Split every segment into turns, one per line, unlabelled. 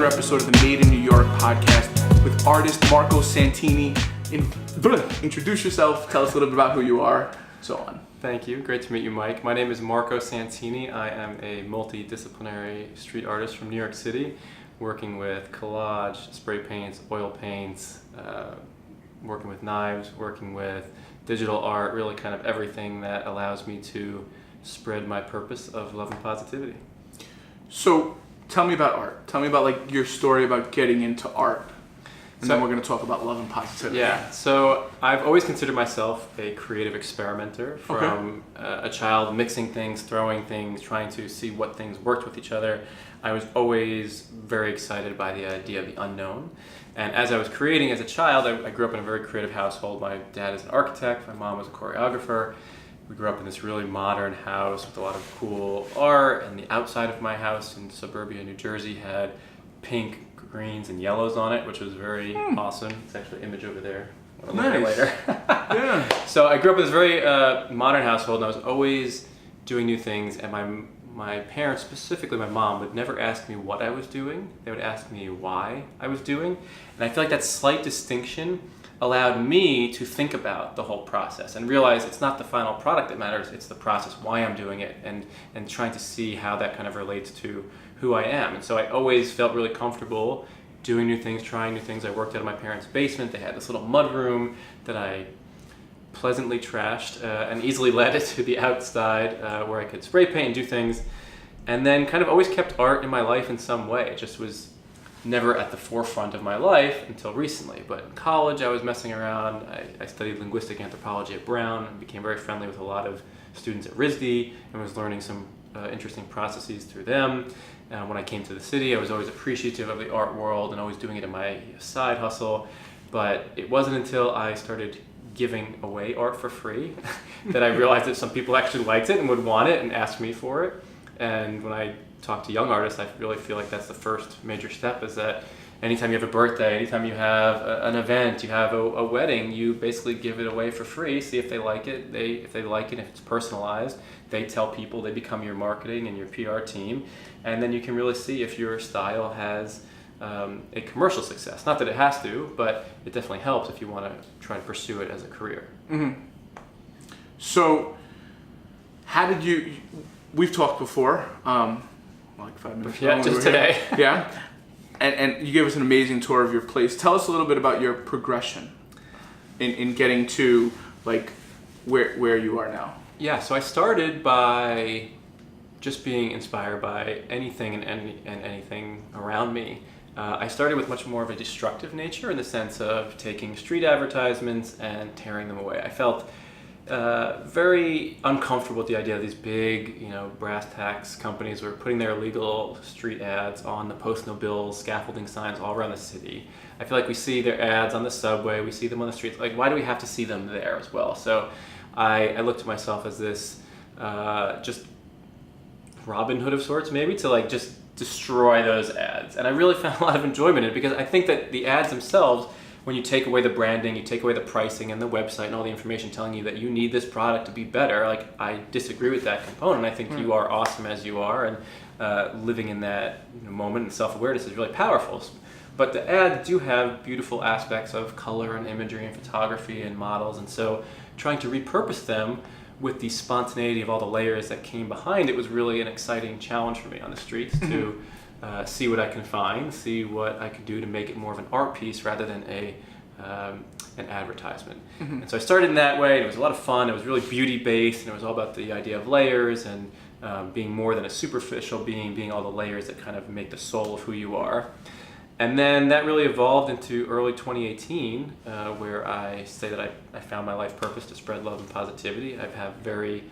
another episode of the Made in New York podcast with artist Marco Santini. Introduce yourself, tell us a little bit about who you are, so on.
Thank you. Great to meet you, Mike. My name is Marco Santini. I am a multidisciplinary street artist from New York City, working with collage, spray paints, oil paints, working with knives, working with digital art, really kind of everything that allows me to spread my purpose of love and positivity.
So tell me about art. Tell me about like your story about getting into art. And then we're going to talk about love and positivity.
Yeah, so I've always considered myself a creative experimenter from a child, mixing things, throwing things, trying to see what things worked with each other. I was always very excited by the idea of the unknown. And as I was creating as a child, I grew up in a very creative household. My dad is an architect, my mom was a choreographer. We grew up in this really modern house with a lot of cool art, and the outside of my house in suburbia New Jersey had pink, greens, and yellows on it, which was very awesome. It's actually an image over there. I'll look at it later.
Yeah.
So I grew up in this very modern household, and I was always doing new things, and my parents, specifically my mom, would never ask me what I was doing. They would ask me why I was doing. And I feel like that slight distinction allowed me to think about the whole process and realize it's not the final product that matters, it's the process, why I'm doing it, and trying to see how that kind of relates to who I am. And so I always felt really comfortable doing new things, trying new things. I worked out of my parents' basement. They had this little mud room that I pleasantly trashed and easily led it to the outside where I could spray paint and do things. And then kind of always kept art in my life in some way. It just was never at the forefront of my life until recently. But in college, I was messing around. I studied linguistic anthropology at Brown and became very friendly with a lot of students at RISD and was learning some interesting processes through them. When I came to the city, I was always appreciative of the art world and always doing it in my side hustle. But it wasn't until I started giving away art for free that I realized that some people actually liked it and would want it and ask me for it. And when I talk to young artists, I really feel like that's the first major step, is that anytime you have a birthday, anytime you have an event, you have a wedding, you basically give it away for free, see if they like it. If they like it, if it's personalized, they tell people, they become your marketing and your PR team, and then you can really see if your style has a commercial success. Not that it has to, but it definitely helps if you want to try to pursue it as a career.
Mm-hmm. So how did you, we've talked before, like 5 minutes ago.
Yeah, just today.
Yeah. And you gave us an amazing tour of your place. Tell us a little bit about your progression in getting to like where you are now.
Yeah, so I started by just being inspired by anything and anything around me. I started with much more of a destructive nature in the sense of taking street advertisements and tearing them away. I felt very uncomfortable with the idea of these big, brass tacks companies were putting their illegal street ads on the post no bills, scaffolding signs all around the city. I feel like we see their ads on the subway, we see them on the streets. Like, why do we have to see them there as well? So I looked at myself as this just Robin Hood of sorts, maybe, to like just destroy those ads. And I really found a lot of enjoyment in it because I think that the ads themselves, when you take away the branding, you take away the pricing and the website and all the information telling you that you need this product to be better, like, I disagree with that component. I think you are awesome as you are, and living in that moment and self-awareness is really powerful. But the ads do have beautiful aspects of color and imagery and photography and models, and so trying to repurpose them with the spontaneity of all the layers that came behind it was really an exciting challenge for me on the streets to see what I can find, see what I could do to make it more of an art piece rather than an advertisement. Mm-hmm. And so I started in that way, and it was a lot of fun. It was really beauty-based, and it was all about the idea of layers and being more than a superficial being all the layers that kind of make the soul of who you are. And then that really evolved into early 2018, where I say that I found my life purpose to spread love and positivity. I have very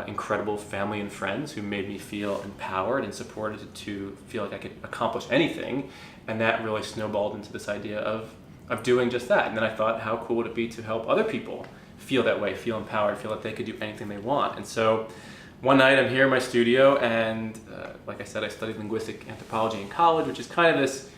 incredible family and friends who made me feel empowered and supported to feel like I could accomplish anything. And that really snowballed into this idea of doing just that. And then I thought, how cool would it be to help other people feel that way, feel empowered, feel like they could do anything they want. And so one night I'm here in my studio, and like I said, I studied linguistic anthropology in college, which is kind of this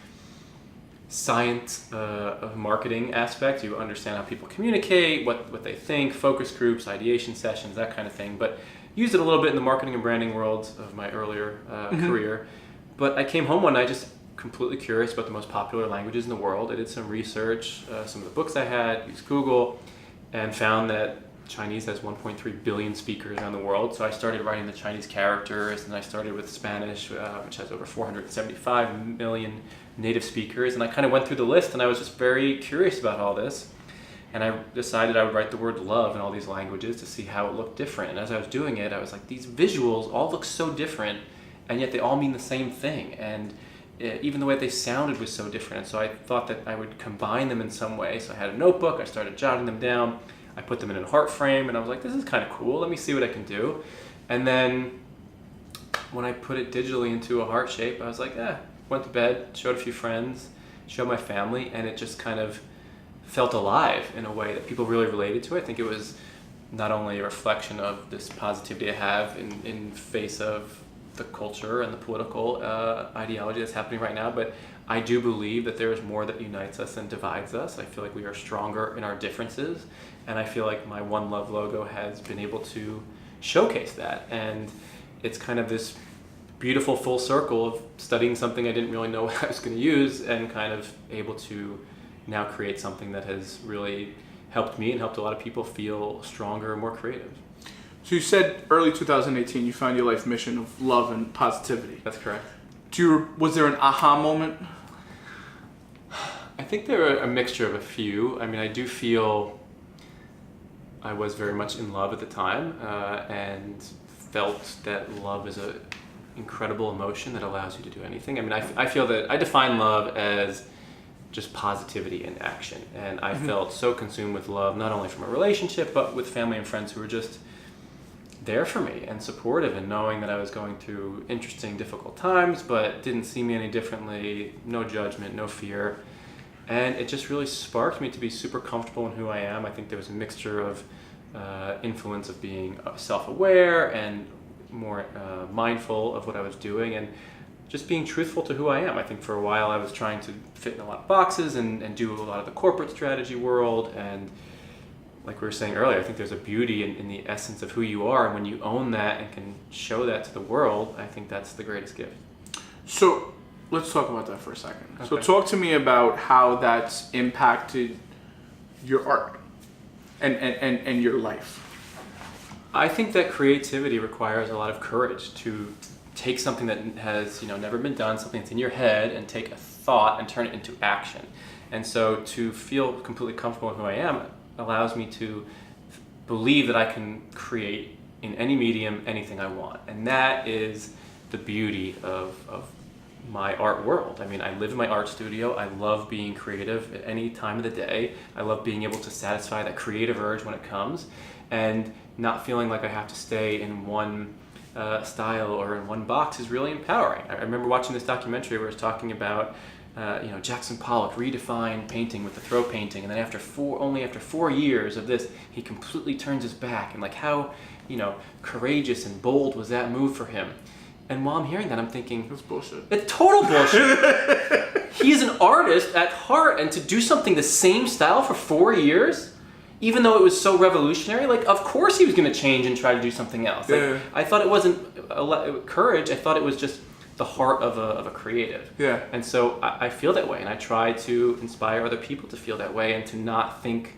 science of marketing aspect. You understand how people communicate, what they think, focus groups, ideation sessions, that kind of thing. But used it a little bit in the marketing and branding world of my earlier career. But I came home one night just completely curious about the most popular languages in the world. I did some research, some of the books I had, used Google, and found that Chinese has 1.3 billion speakers around the world. So I started writing the Chinese characters, and I started with Spanish, which has over 475 million native speakers. And I kind of went through the list, and I was just very curious about all this. And I decided I would write the word love in all these languages to see how it looked different. And as I was doing it, I was like, these visuals all look so different, and yet they all mean the same thing. And even the way they sounded was so different. And so I thought that I would combine them in some way. So I had a notebook, I started jotting them down. I put them in a heart frame, and I was like, this is kind of cool. Let me see what I can do. And then when I put it digitally into a heart shape, I was like, went to bed, showed a few friends, showed my family, and it just kind of felt alive in a way that people really related to. I think it was not only a reflection of this positivity I have in face of the culture and the political ideology that's happening right now, but I do believe that there is more that unites us than divides us. I feel like we are stronger in our differences, and I feel like my One Love logo has been able to showcase that. And it's kind of this beautiful full circle of studying something I didn't really know what I was going to use, and kind of able to now create something that has really helped me and helped a lot of people feel stronger and more creative.
So you said early 2018 you found your life mission of love and positivity.
That's correct.
Was there an aha moment?
I think there are a mixture of a few. I mean, I do feel I was very much in love at the time, and felt that love is an incredible emotion that allows you to do anything. I mean, I feel that I define love as just positivity in action. And I felt so consumed with love, not only from a relationship, but with family and friends who were just there for me and supportive, and knowing that I was going through interesting, difficult times, but didn't see me any differently, no judgment, no fear. And it just really sparked me to be super comfortable in who I am. I think there was a mixture of influence of being self-aware and more mindful of what I was doing, and just being truthful to who I am. I think for a while I was trying to fit in a lot of boxes and do a lot of the corporate strategy world. And like we were saying earlier, I think there's a beauty in the essence of who you are. And when you own that and can show that to the world, I think that's the greatest gift.
So let's talk about that for a second.
Okay.
So talk to me about how that's impacted your art and your life.
I think that creativity requires a lot of courage to take something that has never been done, something that's in your head, and take a thought and turn it into action. And so to feel completely comfortable in who I am allows me to believe that I can create in any medium anything I want. And that is the beauty of my art world. I mean, I live in my art studio. I love being creative at any time of the day. I love being able to satisfy that creative urge when it comes, and not feeling like I have to stay in one style or in one box is really empowering. I remember watching this documentary where it was talking about Jackson Pollock redefined painting with the throw painting, and then after 4 years of this, he completely turns his back, and like how courageous and bold was that move for him. And while I'm hearing that, I'm thinking,
That's bullshit.
it's total bullshit. He's an artist at heart, and to do something the same style for 4 years, even though it was so revolutionary, like, of course he was going to change and try to do something else. Like,
Yeah.
I thought it wasn't courage. I thought it was just the heart of a creative.
Yeah.
And so I feel that way, and I try to inspire other people to feel that way, and to not think,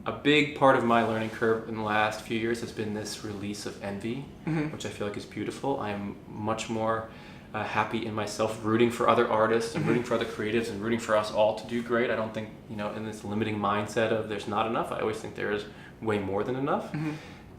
a big part of my learning curve in the last few years has been this release of envy, which I feel like is beautiful. I am much more happy in myself, rooting for other artists and rooting for other creatives and rooting for us all to do great. I don't think, in this limiting mindset of there's not enough. I always think there is way more than enough.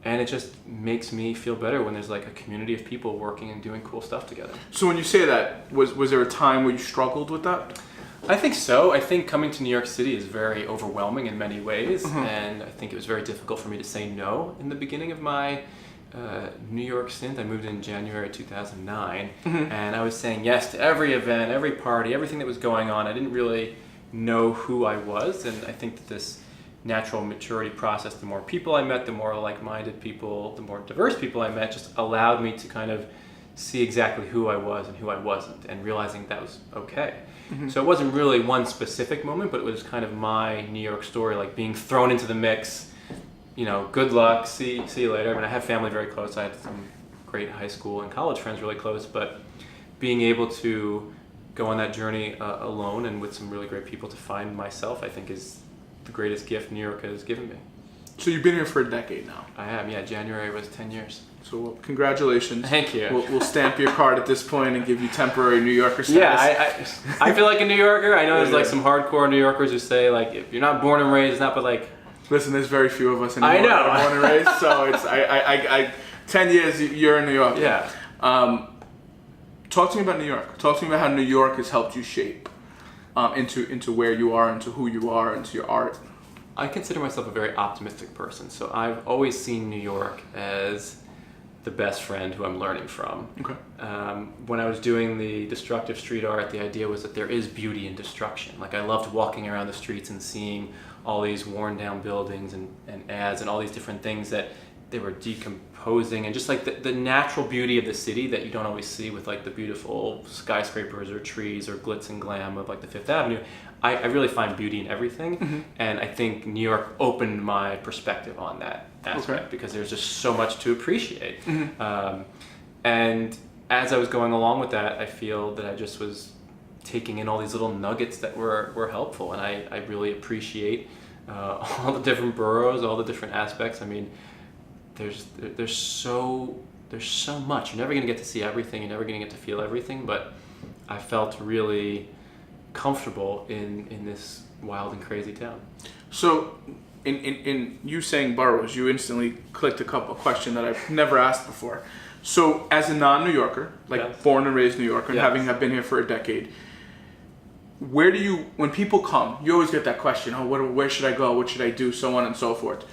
And it just makes me feel better when there's like a community of people working and doing cool stuff together.
So when you say that, was there a time where you struggled with that?
I think so. I think coming to New York City is very overwhelming in many ways, and I think it was very difficult for me to say no in the beginning of my New York stint. I moved in January 2009, and I was saying yes to every event, every party, everything that was going on. I didn't really know who I was, and I think that this natural maturity process, the more people I met, the more like-minded people, the more diverse people I met, just allowed me to kind of see exactly who I was and who I wasn't, and realizing that was okay. So it wasn't really one specific moment, but it was kind of my New York story, like being thrown into the mix. Good luck, see you later. I mean, I have family very close. I had some great high school and college friends really close, but being able to go on that journey alone and with some really great people to find myself, I think is the greatest gift New York has given me.
So you've been here for a decade now.
I am, yeah. January was 10 years.
So well, congratulations.
Thank you.
We'll stamp your card at this point and give you temporary New Yorker status.
Yeah, I feel like a New Yorker. I know there's like some hardcore New Yorkers who say like if you're not born and raised, not but like.
Listen, there's very few of us anymore.
I know.
That are born and raised, so it's I 10 years you're in New York.
Yeah.
Talk to me about New York. Talk to me about how New York has helped you shape into where you are, into who you are, into your art.
I consider myself a very optimistic person, so I've always seen New York as the best friend who I'm learning from.
Okay.
When I was doing the destructive street art, the idea was that there is beauty in destruction. Like I loved walking around the streets and seeing all these worn down buildings and ads and all these different things that they were decomposing, and just like the natural beauty of the city that you don't always see with like the beautiful skyscrapers or trees or glitz and glam of like the Fifth Avenue. I really find beauty in everything, and I think New York opened my perspective on that aspect because there's just so much to appreciate. And as I was going along with that, I feel that I just was taking in all these little nuggets that were helpful, and I really appreciate all the different boroughs, all the different aspects. I mean, there's so much. You're never gonna get to see everything. You're never gonna get to feel everything. But I felt really comfortable in this wild and crazy town.
So, in you saying boroughs, you instantly clicked a question that I've never asked before. So, as a non-New Yorker, like born and raised New Yorker, and having been here for a decade, where do you, when people come, you always get that question, where should I go? What should I do? So on and so forth.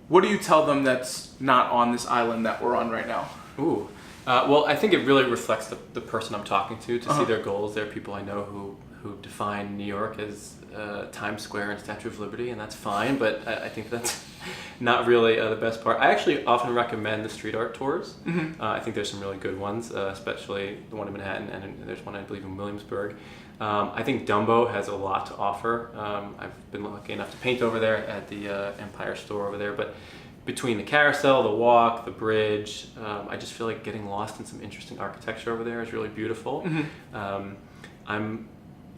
What do you tell them that's not on this island that we're on right now?
Ooh. Well, I think it really reflects the person I'm talking to see their goals. There are people I know who define New York as Times Square and Statue of Liberty, and that's fine, but I think that's not really the best part. I actually often recommend the street art tours. I think there's some really good ones, especially the one in Manhattan, and there's one I believe in Williamsburg. I think Dumbo has a lot to offer. I've been lucky enough to paint over there at the Empire store over there, but between the carousel, the walk, the bridge, I just feel like getting lost in some interesting architecture over there is really beautiful.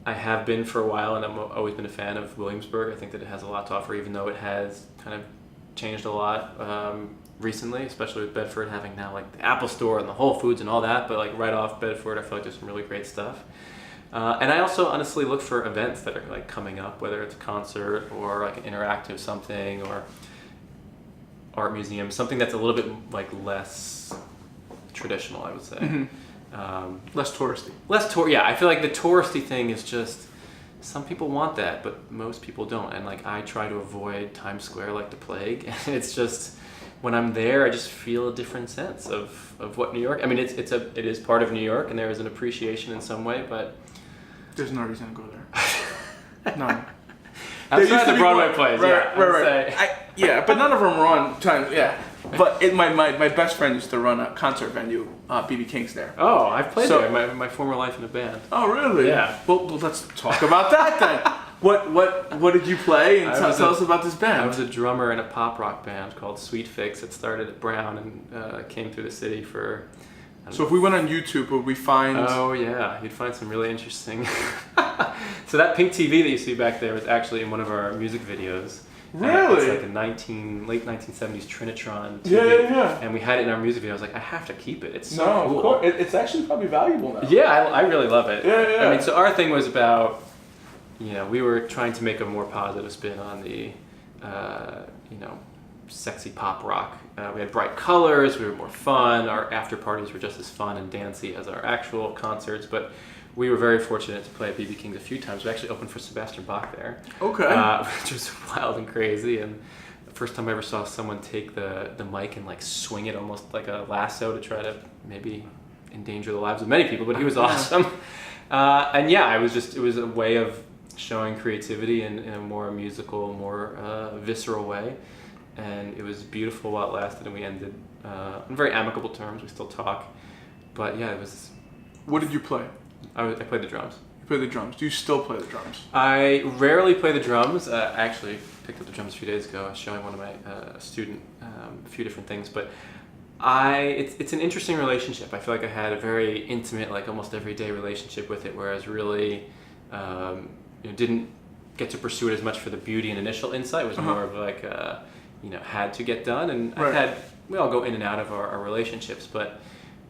I have been for a while, and I've always been a fan of Williamsburg. I think that it has a lot to offer, even though it has kind of changed a lot recently, especially with Bedford having now like the Apple Store and the Whole Foods and all that. But like right off Bedford, I feel like there's some really great stuff. And I also honestly look for events that are like coming up, whether it's a concert or like an interactive something or art museum, something that's a little bit like less traditional, I would say.
Less touristy.
Yeah, I feel like the touristy thing is just, some people want that, but most people don't. And like I try to avoid Times Square like the plague. And it's just, when I'm there, I just feel a different sense of what New York. I mean, it is part of New York, and there is an appreciation in some way, but
there's no reason to go there. None.
Outside the Broadway plays,
right. But none of them were on time. Yeah, but my best friend used to run a concert venue, BB King's there.
Oh, I've played there in my former life in a band.
Oh, really?
Yeah.
Well, let's talk about that then. What did you play? And tell us about this band.
I was a drummer in a pop rock band called Sweet Fix. It started at Brown and came through the city for.
So if we went on YouTube, would we find...
Oh yeah, you'd find some really interesting... So that pink TV that you see back there was actually in one of our music videos.
Really?
It's like a late 1970s Trinitron TV.
Yeah.
And we had it in our music video. I was like, I have to keep it. It's so cool.
Of course. It's actually probably valuable now.
Yeah, I really love it.
Yeah.
I mean, so our thing was about, we were trying to make a more positive spin on the, sexy pop rock. We had bright colors, we were more fun, our after parties were just as fun and dancey as our actual concerts, but we were very fortunate to play at BB King's a few times. We actually opened for Sebastian Bach there.
Okay.
Which was wild and crazy, and the first time I ever saw someone take the mic and like swing it almost like a lasso to try to maybe endanger the lives of many people, but he was awesome. It was a way of showing creativity in a more musical, more visceral way. And it was beautiful while it lasted, and we ended on very amicable terms. We still talk, but yeah, it was.
What did you play?
I played the drums.
You played the drums. Do you still play the drums?
I rarely play the drums. I actually picked up the drums a few days ago. I was showing one of my student a few different things, but It's an interesting relationship. I feel like I had a very intimate, like almost everyday relationship with it, whereas really didn't get to pursue it as much for the beauty and initial insight. It was more of like had to get done, and
Right.
we all go in and out of our relationships, but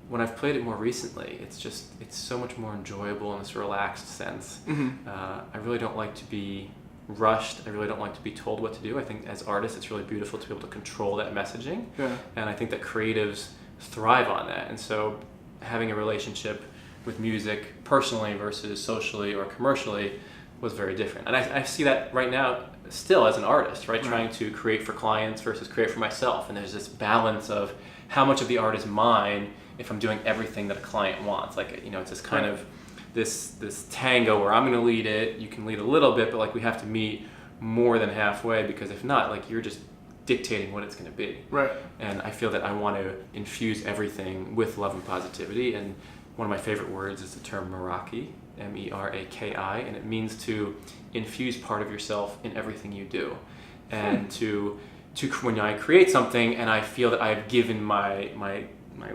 when I've played it more recently, it's so much more enjoyable in this relaxed sense. I really don't like to be rushed. I really don't like to be told what to do. I think as artists, it's really beautiful to be able to control that messaging.
Yeah.
And I think that creatives thrive on that. And so having a relationship with music personally versus socially or commercially was very different. And I see that right now still as an artist, right? Trying to create for clients versus create for myself. And there's this balance of how much of the art is mine if I'm doing everything that a client wants. Like, it's this kind of this tango where I'm going to lead it, you can lead a little bit, but like we have to meet more than halfway, because if not, like you're just dictating what it's going to be.
Right.
And I feel that I want to infuse everything with love and positivity. And one of my favorite words is the term Meraki, Meraki, and it means to infuse part of yourself in everything you do. And to when I create something and I feel that I've given my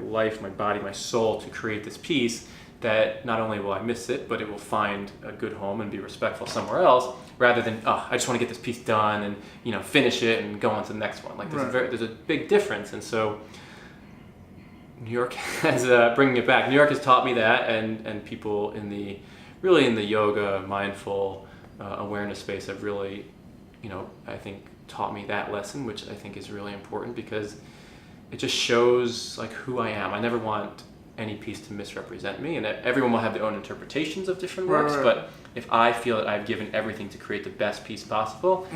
life, my body, my soul to create this piece, that not only will I miss it, but it will find a good home and be respectful somewhere else, rather than, I just want to get this piece done and finish it and go on to the next one. Like there's a big difference. And so New York has, bringing it back, New York has taught me that, and people in the yoga, mindful awareness space have really, I think taught me that lesson, which I think is really important, because it just shows like who I am. I never want any piece to misrepresent me, and everyone will have their own interpretations of different works, but if I feel that I've given everything to create the best piece possible,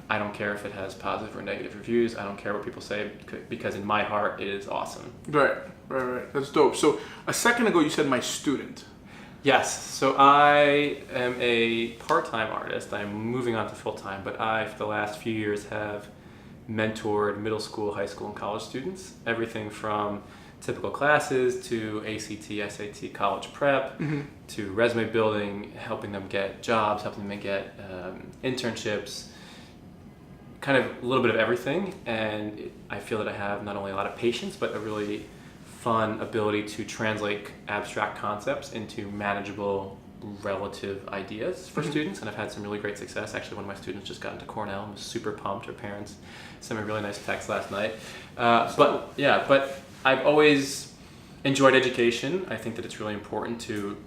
I don't care if it has positive or negative reviews. I don't care what people say, because in my heart it is awesome.
Right. That's dope. So a second ago you said my student.
Yes, so I am a part-time artist. I'm moving on to full-time, but I, for the last few years, have mentored middle school, high school, and college students. Everything from typical classes to ACT, SAT, college prep, to resume building, helping them get jobs, helping them get internships, kind of a little bit of everything. And I feel that I have not only a lot of patience, but a really fun ability to translate abstract concepts into manageable relative ideas for students, and I've had some really great success. Actually, one of my students just got into Cornell and was super pumped. Her parents sent me a really nice text last night. But I've always enjoyed education. I think that it's really important to,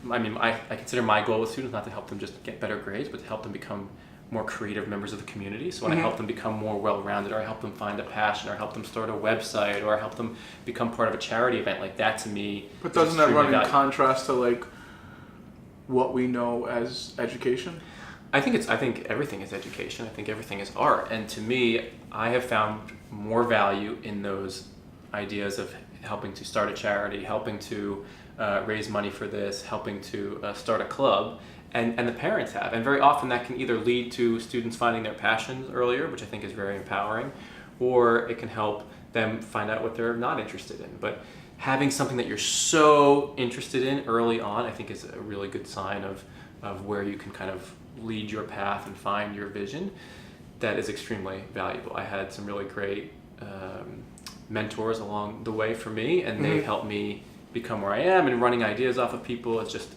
I consider my goal with students not to help them just get better grades, but to help them become more creative members of the community. So when I help them become more well-rounded, or I help them find a passion, or I help them start a website, or I help them become part of a charity event, like that to me.
But doesn't that run in contrast to like what we know as education?
I think everything is education. I think everything is art. And to me, I have found more value in those ideas of helping to start a charity, helping to raise money for this, helping to start a club, and the parents have. And very often that can either lead to students finding their passions earlier, which I think is very empowering, or it can help them find out what they're not interested in. But having something that you're so interested in early on, I think is a really good sign of where you can kind of lead your path and find your vision. That is extremely valuable. I had some really great mentors along the way for me, and they've helped me become where I am, and running ideas off of people is just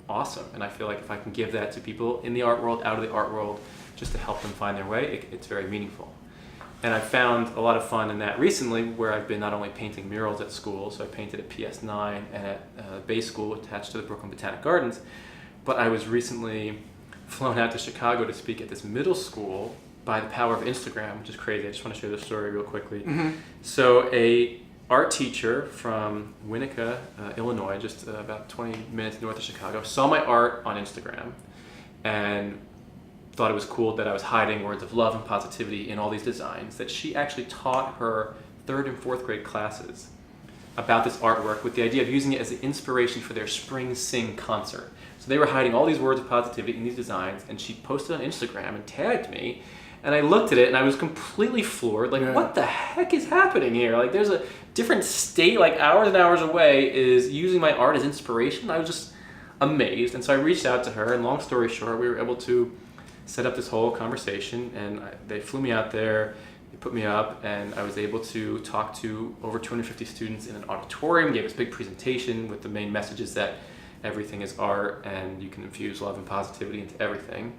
awesome. And I feel like if I can give that to people in the art world, out of the art world, just to help them find their way, it's very meaningful. And I've found a lot of fun in that recently, where I've been not only painting murals at school, so I painted at PS9 and at Bay School attached to the Brooklyn Botanic Gardens, but I was recently flown out to Chicago to speak at this middle school by the power of Instagram, which is crazy. I just want to share this story real quickly. So a art teacher from Winnetka, Illinois, just about 20 minutes north of Chicago, saw my art on Instagram and thought it was cool that I was hiding words of love and positivity in all these designs, that she actually taught her 3rd and 4th grade classes about this artwork with the idea of using it as an inspiration for their spring sing concert. So they were hiding all these words of positivity in these designs, and she posted on Instagram and tagged me, and I looked at it and I was completely floored. Like, what the heck is happening here? Like, there's a different state, like hours and hours away, is using my art as inspiration. I was just amazed. And so I reached out to her, and long story short, we were able to set up this whole conversation, and they flew me out there. They put me up, and I was able to talk to over 250 students in an auditorium, gave this big presentation with the main messages that everything is art and you can infuse love and positivity into everything.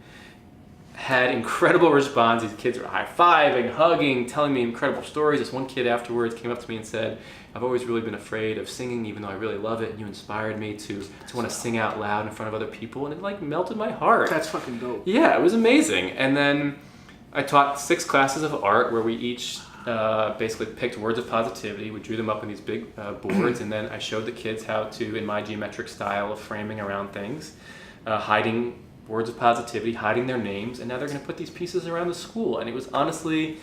Had incredible response. These kids were high-fiving, hugging, telling me incredible stories. This one kid afterwards came up to me and said, I've always really been afraid of singing, even though I really love it, and you inspired me to want to sing out loud in front of other people, and it like melted my heart.
That's fucking dope.
Yeah, it was amazing. And then I taught 6 classes of art where we each basically picked words of positivity. We drew them up in these big boards, and then I showed the kids how to, in my geometric style of framing around things, hiding words of positivity, hiding their names, and now they're going to put these pieces around the school. And it was honestly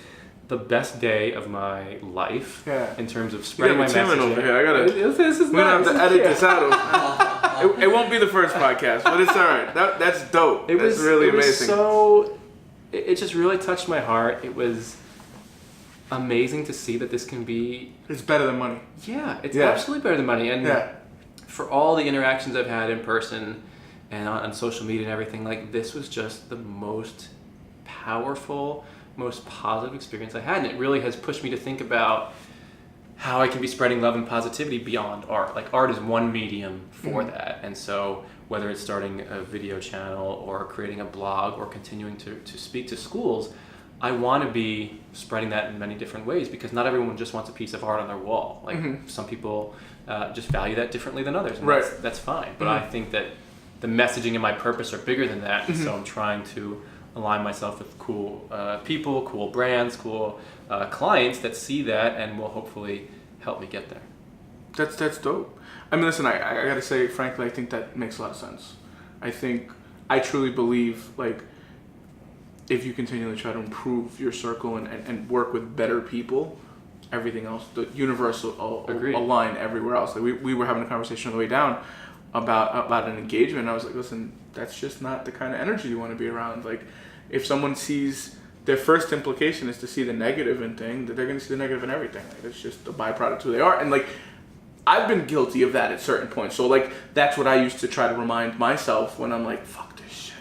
the best day of my life in terms of spreading my message.
Over here. I gotta. We're gonna have to edit this out. It won't be the first podcast, but it's all right. That's dope. That's really amazing.
So it just really touched my heart. It was amazing to see that this can be.
It's better than money.
Yeah, it's absolutely better than money. And for all the interactions I've had in person and on social media and everything, like, this was just the most powerful, most positive experience I had, and it really has pushed me to think about how I can be spreading love and positivity beyond art. Like, art is one medium for that, and so whether it's starting a video channel or creating a blog or continuing to speak to schools, I want to be spreading that in many different ways, because not everyone just wants a piece of art on their wall. Like, some people just value that differently than others, and that's fine. But I think that the messaging and my purpose are bigger than that, and so I'm trying to align myself with cool people, cool brands, cool clients that see that and will hopefully help me get there.
That's dope. I mean, listen, I gotta say, frankly, I think that makes a lot of sense. I truly believe, like, if you continually try to improve your circle and work with better people, everything else, the universe will align everywhere else. Like, we were having a conversation on the way down about an engagement, and I was like, listen, that's just not the kind of energy you want to be around. Like, if someone sees, their first implication is to see the negative in things, that they're going to see the negative in everything. Like, it's just a byproduct of who they are. And, like, I've been guilty of that at certain points. So, like, that's what I used to try to remind myself when I'm like, fuck this shit.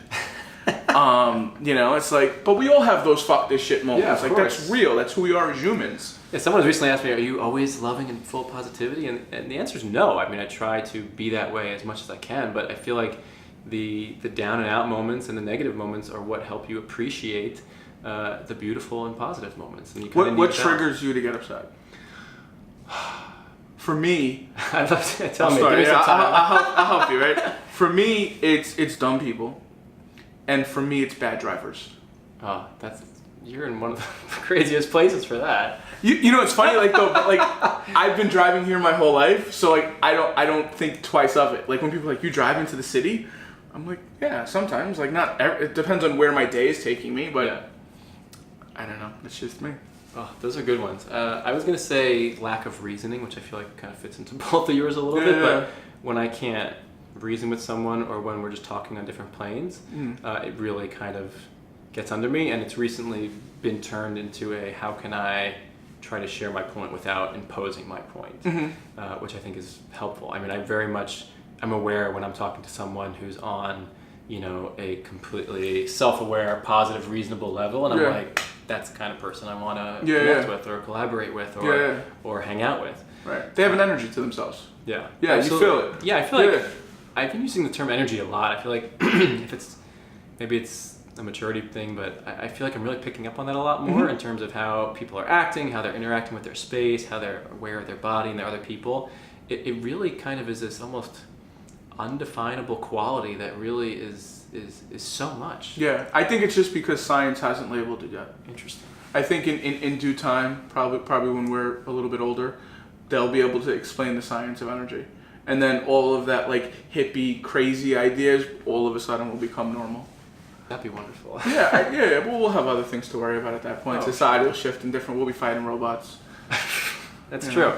You know, it's like, but we all have those fuck this shit moments. Like,
course.
that's real. That's who we are as humans.
Yeah, someone recently asked me, are you always loving and full of positivity? And the answer is no. I mean, I try to be that way as much as I can, but I feel like the down and out moments and the negative moments are what help you appreciate the beautiful and positive moments. And you
what triggers you to get upset? For me,
I'd love to tell me.
Sorry, I'll help you, right? For me, it's dumb people, and for me, it's bad drivers.
Oh, you're in one of the craziest places for that.
You know, it's funny, like, though, but, like, I've been driving here my whole life, so, like, I don't think twice of it. Like, when people are like, you drive into the city, I'm like, yeah, sometimes. Like, it depends on where my day is taking me, but I don't know. It's just me.
Oh, those are good ones. I was going to say lack of reasoning, which I feel like kind of fits into both of yours a little bit, but when I can't reason with someone or when we're just talking on different planes, it really kind of gets under me, and it's recently been turned into how can I try to share my point without imposing my point, which I think is helpful. I mean, I'm aware when I'm talking to someone who's on, you know, a completely self-aware, positive, reasonable level, and I'm like, that's the kind of person I want to connect with or collaborate with or hang out with.
Right. They have an energy to themselves.
Yeah.
Yeah, absolutely. You feel it.
Yeah, I feel like I've been using the term energy a lot. I feel like maybe it's a maturity thing, but I feel like I'm really picking up on that a lot more in terms of how people are acting, how they're interacting with their space, how they're aware of their body and their other people. It really kind of is this almost undefinable quality that really is so much.
Yeah, I think it's just because science hasn't labeled it yet.
Interesting.
I think in due time, probably when we're a little bit older, they'll be able to explain the science of energy. And then all of that, like, hippie, crazy ideas, all of a sudden will become normal.
That'd be wonderful.
Yeah. Well, we'll have other things to worry about at that point. Society will shift in different. We'll be fighting robots.
That's true.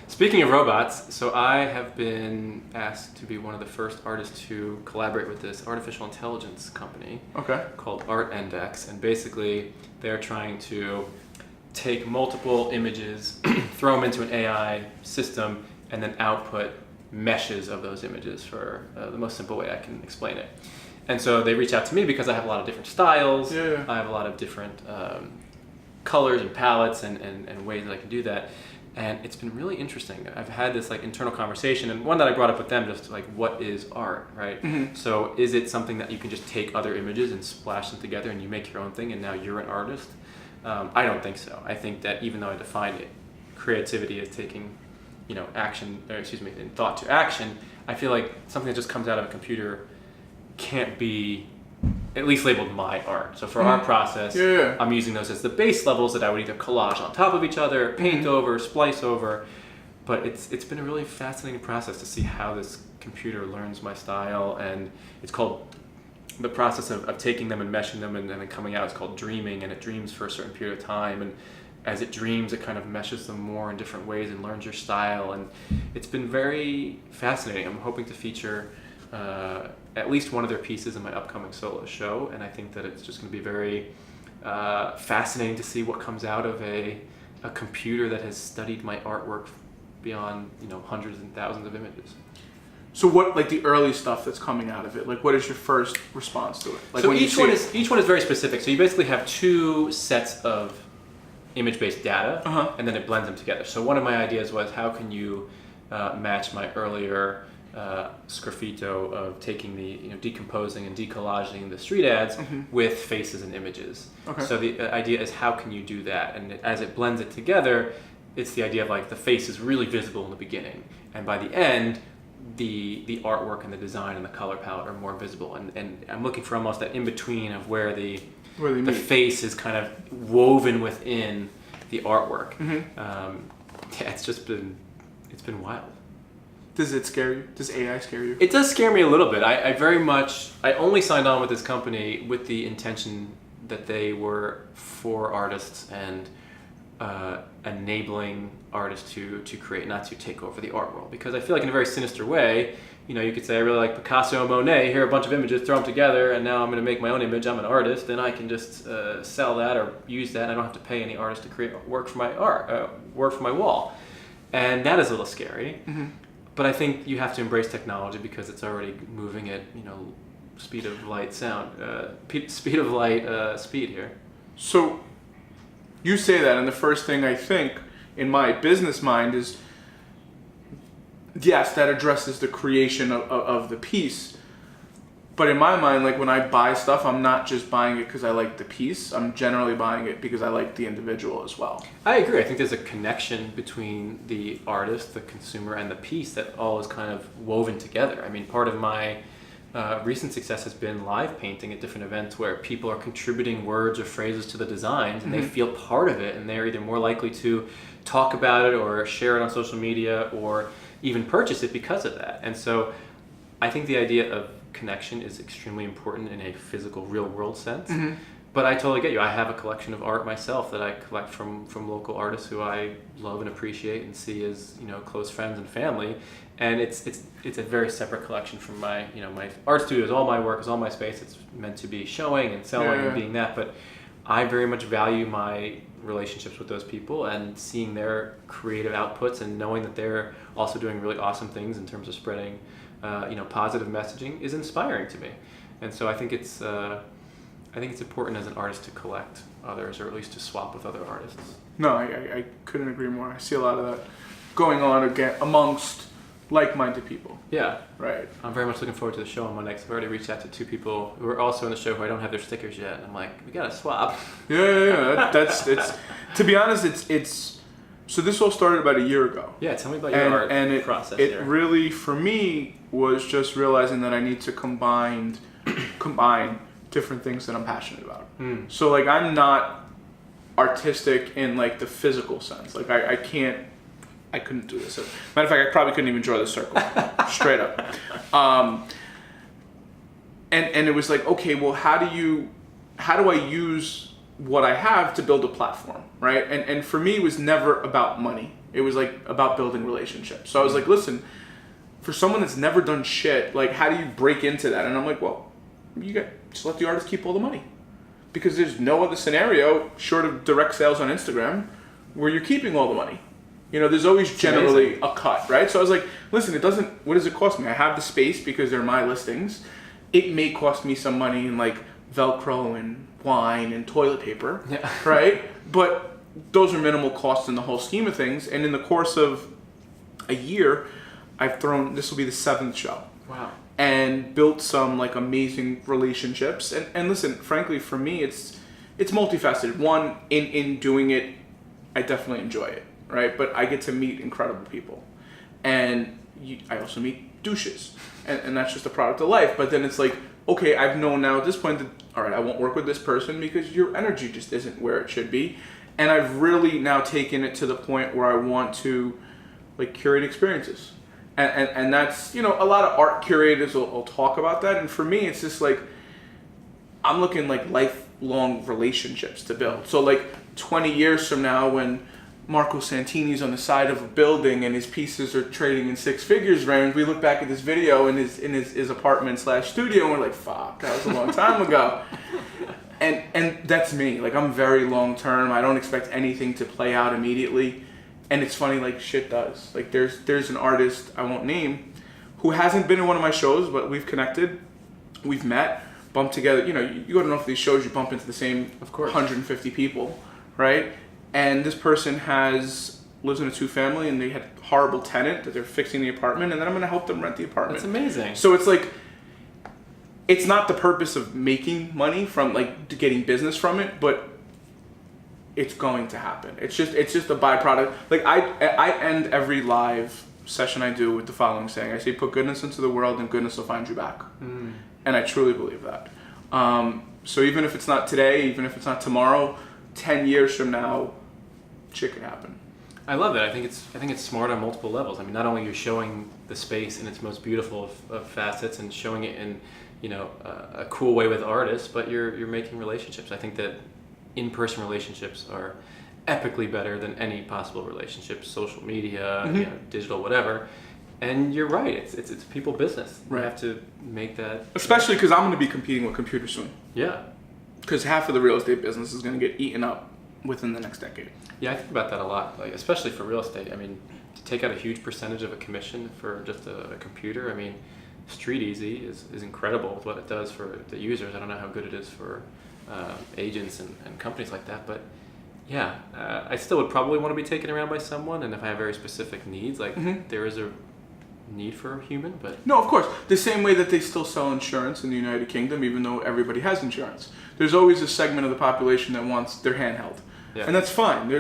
Speaking of robots, so I have been asked to be one of the first artists to collaborate with this artificial intelligence company called Art Index, and basically they're trying to take multiple images, throw them into an AI system, and then output meshes of those images for the most simple way I can explain it. And so they reach out to me because I have a lot of different styles. I have a lot of different colors and palettes and ways that I can do that. And it's been really interesting. I've had this like internal conversation, and one that I brought up with them, just like, what is art, right? So is it something that you can just take other images and splash them together and you make your own thing and now you're an artist? I don't think so. I think that even though I define it, creativity as taking, action, in thought to action, I feel like something that just comes out of a computer can't be at least labeled my art. So for our process, I'm using those as the base levels that I would either collage on top of each other, paint over, splice over. But it's been a really fascinating process to see how this computer learns my style, and it's called the process of taking them and meshing them and then coming out. It's called dreaming, and it dreams for a certain period of time, and as it dreams, it kind of meshes them more in different ways and learns your style, and it's been very fascinating. I'm hoping to feature at least one of their pieces in my upcoming solo show, and I think that it's just going to be very fascinating to see what comes out of a computer that has studied my artwork beyond hundreds and thousands of images.
So what, like the early stuff that's coming out of it, like what is your first response to it? Like,
so each one is very specific. So you basically have two sets of image-based data, and then it blends them together. So one of my ideas was, how can you match my earlier sgraffito of taking the decomposing and decollaging the street ads with faces and images. So the idea is, how can you do that? And as it blends it together, it's the idea of like the face is really visible in the beginning, and by the end the artwork and the design and the color palette are more visible, and I'm looking for almost that in between of where the face is kind of woven within the artwork. It's been wild.
Does it scare you? Does AI scare you?
It does scare me a little bit. I only signed on with this company with the intention that they were for artists and enabling artists to create, not to take over the art world. Because I feel like in a very sinister way, you could say, I really like Picasso and Monet, here are a bunch of images, throw them together, and now I'm going to make my own image. I'm an artist, and I can just sell that or use that. I don't have to pay any artist to create work for my wall. And that is a little scary. But I think you have to embrace technology because it's already moving at speed of light speed here.
So you say that, and the first thing I think in my business mind is, yes, that addresses the creation of the piece. But in my mind, like when I buy stuff, I'm not just buying it because I like the piece. I'm generally buying it because I like the individual as well.
I agree. I think there's a connection between the artist, the consumer, and the piece that all is kind of woven together. I mean, part of my recent success has been live painting at different events where people are contributing words or phrases to the designs, and they feel part of it, and they're either more likely to talk about it or share it on social media or even purchase it because of that. And so I think the idea of connection is extremely important in a physical, real world sense. But I totally get you. I have a collection of art myself that I collect from local artists who I love and appreciate and see as close friends and family. And it's a very separate collection from my my art studio. Is all my work, is all my space. It's meant to be showing and selling and being that. But I very much value my relationships with those people and seeing their creative outputs and knowing that they're also doing really awesome things in terms of spreading positive messaging is inspiring to me. And so I think it's important as an artist to collect others, or at least to swap with other artists.
No, I couldn't agree more. I see a lot of that going on again amongst like-minded people.
Yeah.
Right.
I'm very much looking forward to the show on Monday, because I've already reached out to 2 people who are also in the show who I don't have their stickers yet. And I'm like, we gotta swap.
Yeah. That's to be honest, it's so this all started about a year ago.
Yeah, tell me about your art process.
It really, for me, was just realizing that I need to combine different things that I'm passionate about. So like, I'm not artistic in like the physical sense. Like I couldn't do this. Matter of fact, I probably couldn't even draw the circle straight up. And it was like, okay, well, how do I use what I have to build a platform, right? And for me, it was never about money. It was like about building relationships. So I was like, listen, for someone that's never done shit, like, how do you break into that? And I'm like, well, just let the artist keep all the money, because there's no other scenario short of direct sales on Instagram where you're keeping all the money. There's always generally a cut, right? So I was like, listen, what does it cost me? I have the space because they're my listings. It may cost me some money in like Velcro and wine and toilet paper,
Yeah.
right? But those are minimal costs in the whole scheme of things. And in the course of a year, this will be the 7th show.
Wow.
And built some like amazing relationships. And listen, frankly, for me, it's multifaceted. One, in doing it, I definitely enjoy it, right? But I get to meet incredible people. And I also meet douches. And that's just a product of life. But then it's like, okay, I've known now at this point that, all right, I won't work with this person because your energy just isn't where it should be. And I've really now taken it to the point where I want to like curate experiences. And that's, you know, a lot of art curators will talk about that. And for me, it's just like, I'm looking like lifelong relationships to build. So like 20 years from now when Marco Santini's on the side of a building and his pieces are trading in 6 figures range, we look back at this video in his apartment / studio and we're like, fuck, that was a long time ago. And that's me. Like, I'm very long term. I don't expect anything to play out immediately. And it's funny, like, shit does. Like, there's an artist I won't name who hasn't been in one of my shows, but we've connected, we've met, bumped together. You know, you go to enough of these shows, you bump into the same 150 people, right? And this person lives in a 2-family, and they had a horrible tenant that they're fixing the apartment, and then I'm going to help them rent the apartment.
That's amazing.
So it's like, it's not the purpose of making money from like getting business from it, but it's going to happen. It's just a byproduct. Like I end every live session I do with the following saying. I say, put goodness into the world and goodness will find you back. And I truly believe that. So even if it's not today, even if it's not tomorrow, 10 years from now, shit could happen.
I love that. I think it's smart on multiple levels. I mean, not only you're showing the space in its most beautiful of facets and showing it in, you know, a cool way with artists, but you're making relationships. I think that in-person relationships are epically better than any possible relationships, social media, you know, digital, whatever. And you're right. It's people business.
Right.
You have to make that.
Especially because I'm going to be competing with computers soon.
Yeah.
Because half of the real estate business is going to get eaten up within the next decade.
Yeah, I think about that a lot. Like, especially for real estate. I mean, to take out a huge percentage of a commission for just a computer. I mean, Street Easy is incredible with what it does for the users. I don't know how good it is for agents and companies like that, but yeah, I still would probably want to be taken around by someone, and if I have very specific needs, like there is a need for a human, but...
No, of course. The same way that they still sell insurance in the United Kingdom, even though everybody has insurance. There's always a segment of the population that wants their handheld. Yeah. And that's fine.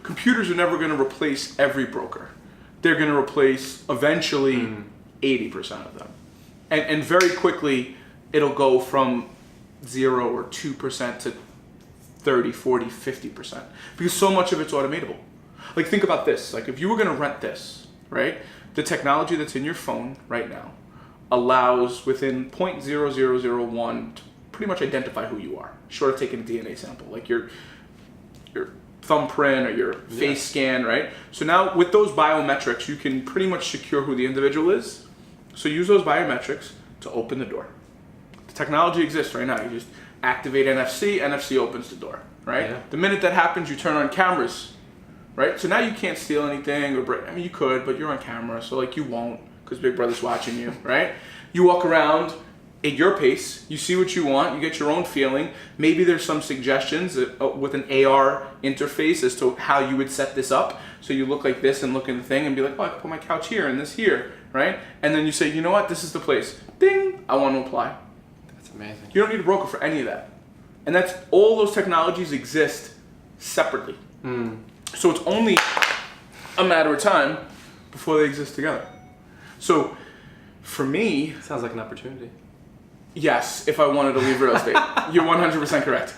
Computers are never going to replace every broker. They're going to replace, eventually, 80% of them. And very quickly, it'll go from 0 or 2% to 30, 40, 50%. Because so much of it's automatable. Like, think about this. Like, if you were going to rent this, right? The technology that's in your phone right now allows within 0.0001 to pretty much identify who you are, short of taking a DNA sample, like your thumbprint or your face scan, right? So now with those biometrics, you can pretty much secure who the individual is. So use those biometrics to open the door. The technology exists right now. You just activate NFC opens the door, right? Yeah. The minute that happens, you turn on cameras, right? So now you can't steal anything or break. I mean, you could, but you're on camera, so like you won't because Big Brother's watching you, right? You walk around at your pace. You see what you want. You get your own feeling. Maybe there's some suggestions with an AR interface as to how you would set this up. So you look like this and look at the thing and be like, oh, I can put my couch here and this here, right? And then you say, you know what? This is the place. Ding! I want to apply.
That's amazing.
You don't need a broker for any of that. And that's all those technologies exist separately. So it's only a matter of time before they exist together. So for me...
Sounds like an opportunity.
Yes, if I wanted to leave real estate. You're 100% correct.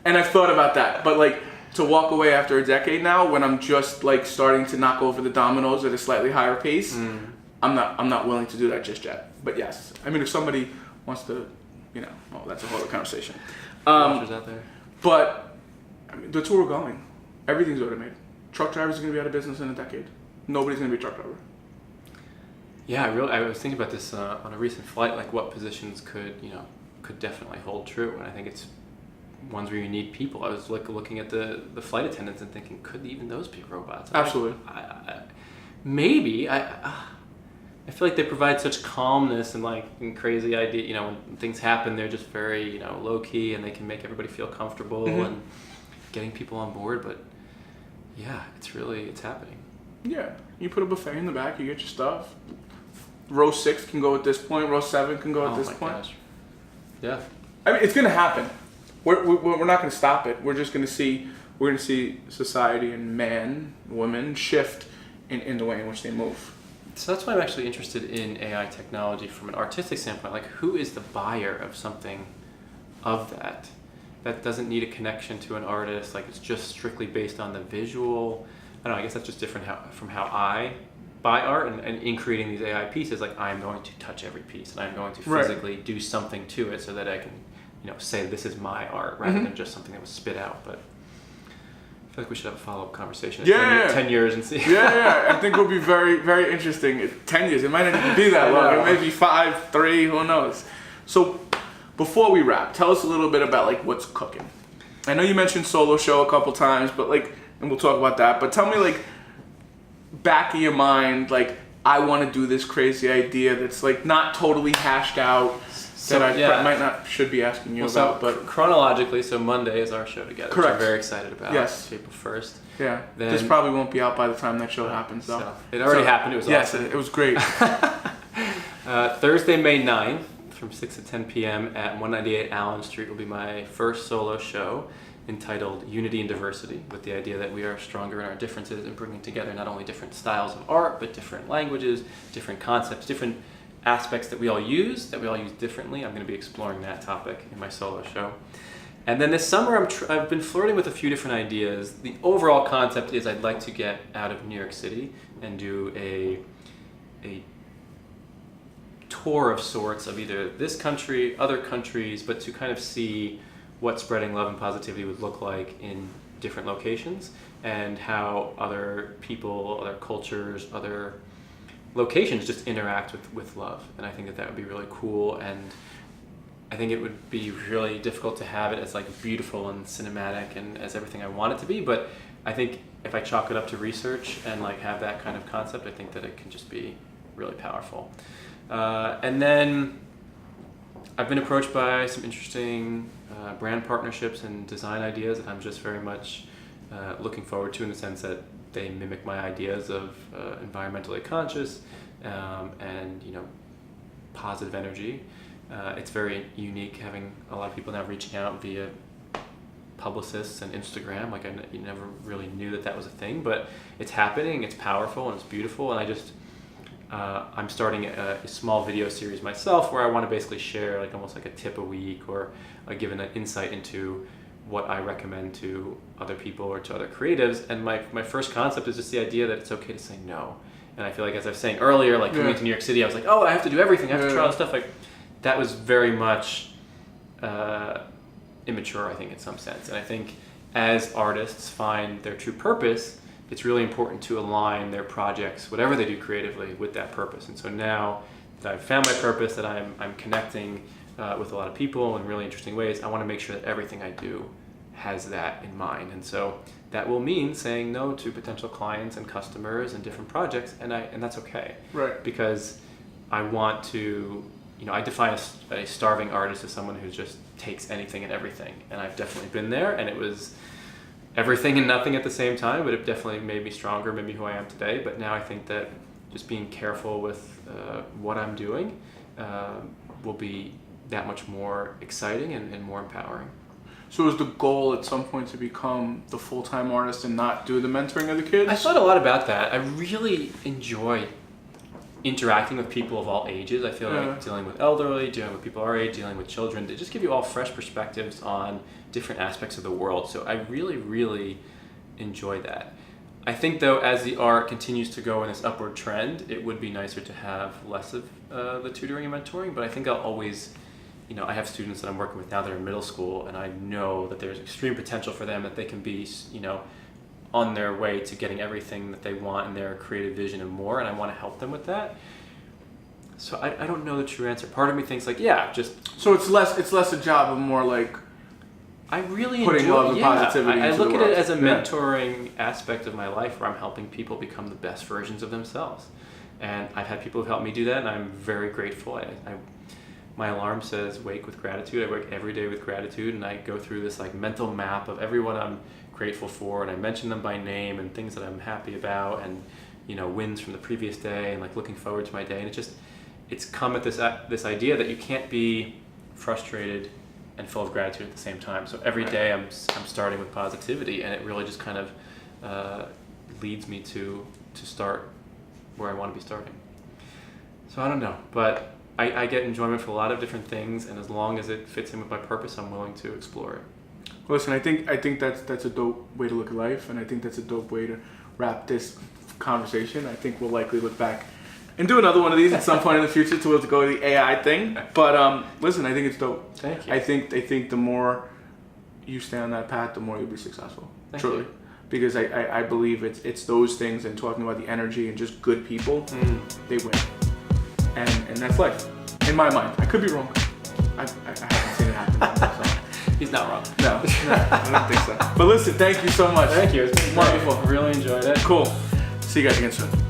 And I've thought about that. But like to walk away after a decade now when I'm just like starting to knock over the dominoes at a slightly higher pace, I'm not willing to do that just yet. But yes, I mean if somebody wants to, you know, well, that's a whole other conversation.
Watchers out there.
But I mean, that's where we're going. Everything's automated. Truck drivers are going to be out of business in a decade. Nobody's going to be a truck driver.
Yeah, I was thinking about this on a recent flight, like what positions could definitely hold true, and I think it's ones where you need people. I was looking at the flight attendants and thinking, could even those be robots?
Absolutely.
I feel like they provide such calmness and crazy idea. You know, when things happen, they're just very low key, and they can make everybody feel comfortable and getting people on board. But yeah, it's happening.
Yeah, you put a buffet in the back, you get your stuff. Row 6 can go at this point. Row 7 can go at this point.
Gosh. Yeah.
I mean, it's gonna happen. We're not gonna stop it. We're gonna see society and man, women shift in the way in which they move.
So that's why I'm actually interested in AI technology from an artistic standpoint. Like, who is the buyer of something of that? That doesn't need a connection to an artist. Like, it's just strictly based on the visual. I don't know. I guess that's just different from how I buy art, and in creating these AI pieces, like, I'm going to touch every piece and I'm going to physically do something to it so that I can, say this is my art rather than just something that was spit out. But I feel like we should have a follow-up conversation in 10 years and see.
I think it will be very, very interesting. 10 years, it might not even be that long. It may be 5, 3, who knows. So before we wrap, tell us a little bit about what's cooking. I know you mentioned solo show a couple times, but and we'll talk about that, but tell me back of your mind, I want to do this crazy idea that's not totally hashed out, that I should be asking you about. But
chronologically, so Monday is our show together.
Correct.
Which I'm very excited about.
Yes.
April 1st.
Yeah.
Then,
this probably won't be out by the time that show happens, though.
So it already happened. It was awesome.
Yes, it was great.
Thursday, May 9th, from 6 to 10 p.m. at 198 Allen Street will be my first solo show, entitled Unity and Diversity, with the idea that we are stronger in our differences and bringing together not only different styles of art, but different languages, different concepts, different aspects that we all use differently. I'm going to be exploring that topic in my solo show. And then this summer, I've been flirting with a few different ideas. The overall concept is I'd like to get out of New York City and do a tour of sorts of either this country, other countries, but to kind of see what spreading love and positivity would look like in different locations, and how other people, other cultures, other locations just interact with love. And I think that would be really cool, and I think it would be really difficult to have it as beautiful and cinematic and as everything I want it to be, but I think if I chalk it up to research and have that kind of concept, I think that it can just be really powerful. And then I've been approached by some interesting brand partnerships and design ideas that I'm just very much looking forward to, in the sense that they mimic my ideas of environmentally conscious and positive energy. It's very unique having a lot of people now reaching out via publicists and Instagram. You never really knew that was a thing, but it's happening. It's powerful and it's beautiful, and I'm starting a small video series myself where I want to basically share almost a tip a week, or give an insight into what I recommend to other people or to other creatives. And my first concept is just the idea that it's okay to say no. And I feel as I was saying earlier, coming to New York City, I was I have to do everything. I have to try all this stuff. That was very much immature, I think, in some sense. And I think as artists find their true purpose, it's really important to align their projects, whatever they do creatively, with that purpose. And so now that I've found my purpose, that I'm connecting with a lot of people in really interesting ways, I want to make sure that everything I do has that in mind. And so that will mean saying no to potential clients and customers and different projects, and that's okay.
Right.
Because I want to, I define a starving artist as someone who just takes anything and everything. And I've definitely been there, and it was everything and nothing at the same time, but it definitely made me stronger, made me who I am today. But now I think that just being careful with what I'm doing will be that much more exciting and more empowering.
So is the goal at some point to become the full-time artist and not do the mentoring of the kids?
I thought a lot about that. I really enjoy interacting with people of all ages. I feel like dealing with elderly, dealing with people our age, dealing with children, they just give you all fresh perspectives on different aspects of the world. So I really, really enjoy that. I think, though, as the art continues to go in this upward trend, it would be nicer to have less of the tutoring and mentoring, but I think I'll always, I have students that I'm working with now that are in middle school, and I know that there's extreme potential for them, that they can be, on their way to getting everything that they want in their creative vision and more, and I want to help them with that. So I don't know the true answer. Part of me thinks just...
So it's less a job and more
I really
putting love and positivity
I
into
look
the
at
world.
it as a mentoring aspect of my life, where I'm helping people become the best versions of themselves. And I've had people who helped me do that, and I'm very grateful. My alarm says wake with gratitude. I wake every day with gratitude, and I go through this like mental map of everyone I'm grateful for, and I mention them by name and things that I'm happy about, and wins from the previous day, and like looking forward to my day. And it's come at this idea that you can't be frustrated and full of gratitude at the same time. So every day I'm starting with positivity, and it really just kind of leads me to start where I want to be starting. So I don't know, but I get enjoyment for a lot of different things, and as long as it fits in with my purpose, I'm willing to explore it.
Listen, I think that's a dope way to look at life, and I think that's a dope way to wrap this conversation. I think we'll likely look back and do another one of these at some point in the future to go to the AI thing. But listen, I think it's dope.
Thank you.
I think the more you stay on that path, the more you'll be successful.
Thank
truly.
you.
Because I believe it's those things, and talking about the energy and just good people, they win. And that's life. In my mind. I could be wrong. I haven't seen it happen. So.
He's not wrong.
No, I don't think so. But listen, thank you so much.
Thank you. It's been
wonderful.
Great. I really enjoyed it.
Cool. See you guys again soon.